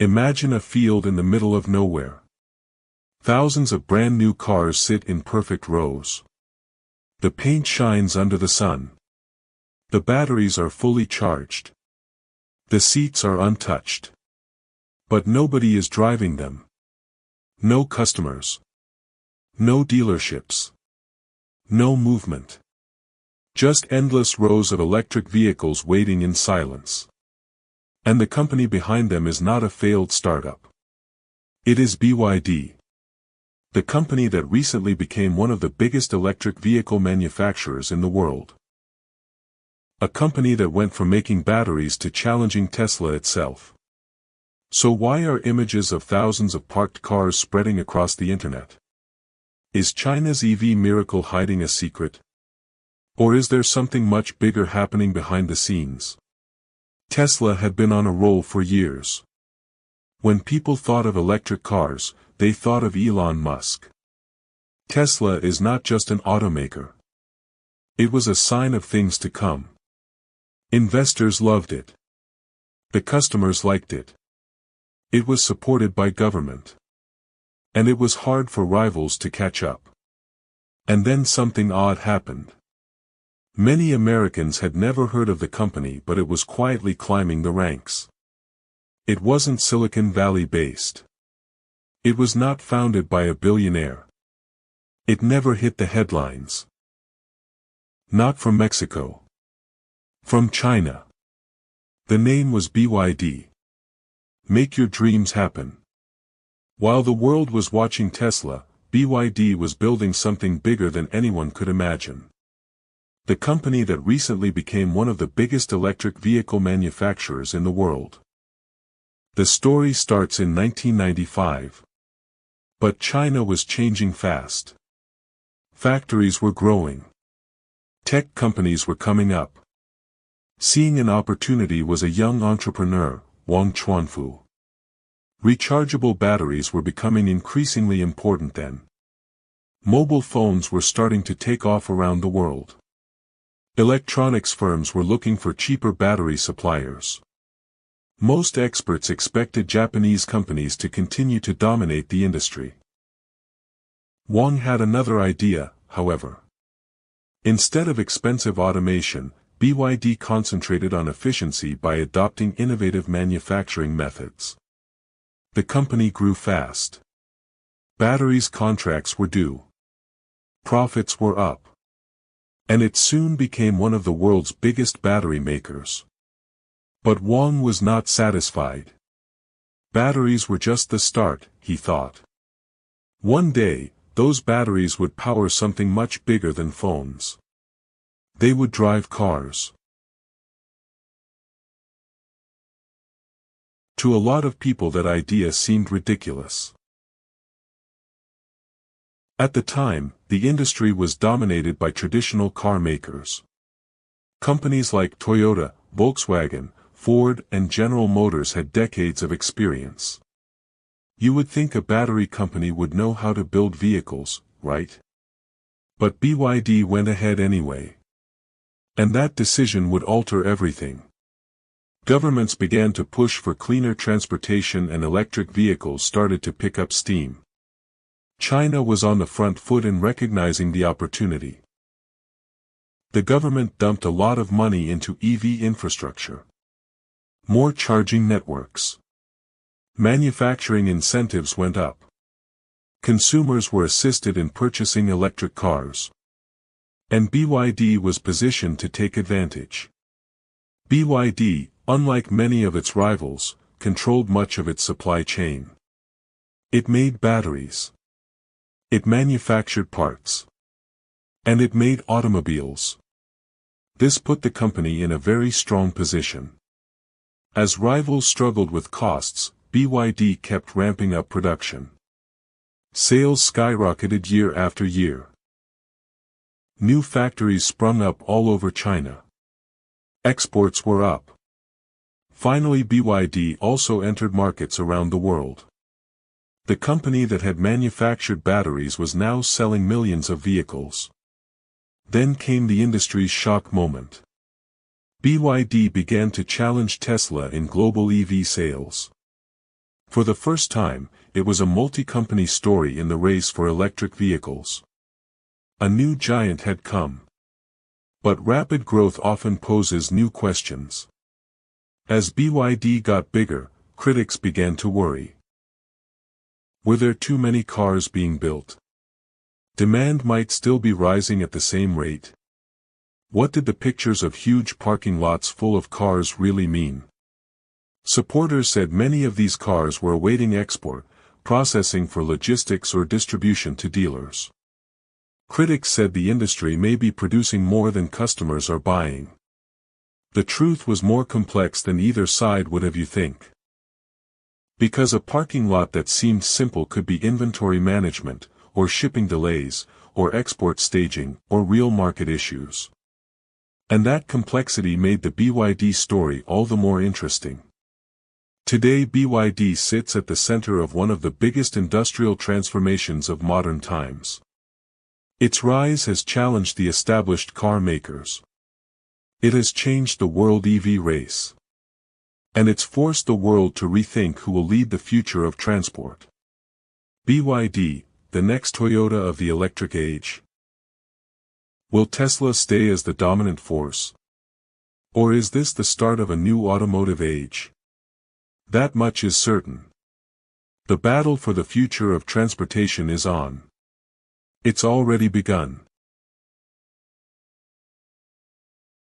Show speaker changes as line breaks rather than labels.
Imagine a field in the middle of nowhere. Thousands of brand new cars sit in perfect rows. The paint shines under the sun. The batteries are fully charged. The seats are untouched. But nobody is driving them. No customers. No dealerships. No movement. Just endless rows of electric vehicles waiting in silence. And the company behind them is not a failed startup. It is BYD. The company that recently became one of the biggest electric vehicle manufacturers in the world. A company that went from making batteries to challenging Tesla itself. So why are images of thousands of parked cars spreading across the internet? Is China's EV miracle hiding a secret? Or is there something much bigger happening behind the scenes? Tesla had been on a roll for years. When people thought of electric cars, they thought of Elon Musk. Tesla is not just an automaker. It was a sign of things to come. Investors loved it. The customers liked it. It was supported by government. And it was hard for rivals to catch up. And then something odd happened. Many Americans had never heard of the company, but it was quietly climbing the ranks. It wasn't Silicon Valley based. It was not founded by a billionaire. It never hit the headlines. Not from Mexico. From China. The name was BYD. Make your dreams happen. While the world was watching Tesla, BYD was building something bigger than anyone could imagine. The company that recently became one of the biggest electric vehicle manufacturers in the world. The story starts in 1995. But China was changing fast. Factories were growing. Tech companies were coming up. Seeing an opportunity was a young entrepreneur, Wang Chuanfu. Rechargeable batteries were becoming increasingly important then. Mobile phones were starting to take off around the world. Electronics firms were looking for cheaper battery suppliers. Most experts expected Japanese companies to continue to dominate the industry. Wang had another idea, however. Instead of expensive automation, BYD concentrated on efficiency by adopting innovative manufacturing methods. The company grew fast. Batteries contracts were due. Profits were up. And it soon became one of the world's biggest battery makers. But Wang was not satisfied. Batteries were just the start, he thought. One day, those batteries would power something much bigger than phones. They would drive cars. To a lot of people that idea seemed ridiculous. At the time, the industry was dominated by traditional car makers. Companies like Toyota, Volkswagen, Ford, and General Motors had decades of experience. You would think a battery company would know how to build vehicles, right? But BYD went ahead anyway. And that decision would alter everything. Governments began to push for cleaner transportation and electric vehicles started to pick up steam. China was on the front foot in recognizing the opportunity. The government dumped a lot of money into EV infrastructure. More charging networks. Manufacturing incentives went up. Consumers were assisted in purchasing electric cars. And BYD was positioned to take advantage. BYD, unlike many of its rivals, controlled much of its supply chain. It made batteries. It manufactured parts. And it made automobiles. This put the company in a very strong position. As rivals struggled with costs, BYD kept ramping up production. Sales skyrocketed year after year. New factories sprung up all over China. Exports were up. Finally, BYD also entered markets around the world. The company that had manufactured batteries was now selling millions of vehicles. Then came the industry's shock moment. BYD began to challenge Tesla in global EV sales. For the first time, it was a multi-company story in the race for electric vehicles. A new giant had come. But rapid growth often poses new questions. As BYD got bigger, critics began to worry. Were there too many cars being built? Demand might still be rising at the same rate. What did the pictures of huge parking lots full of cars really mean? Supporters said many of these cars were awaiting export, processing for logistics or distribution to dealers. Critics said the industry may be producing more than customers are buying. The truth was more complex than either side would have you think. Because a parking lot that seemed simple could be inventory management, or shipping delays, or export staging, or real market issues. And that complexity made the BYD story all the more interesting. Today BYD sits at the center of one of the biggest industrial transformations of modern times. Its rise has challenged the established car makers. It has changed the world EV race. And it's forced the world to rethink who will lead the future of transport. BYD, the next Toyota of the electric age. Will Tesla stay as the dominant force? Or is this the start of a new automotive age? That much is certain. The battle for the future of transportation is on. It's already begun.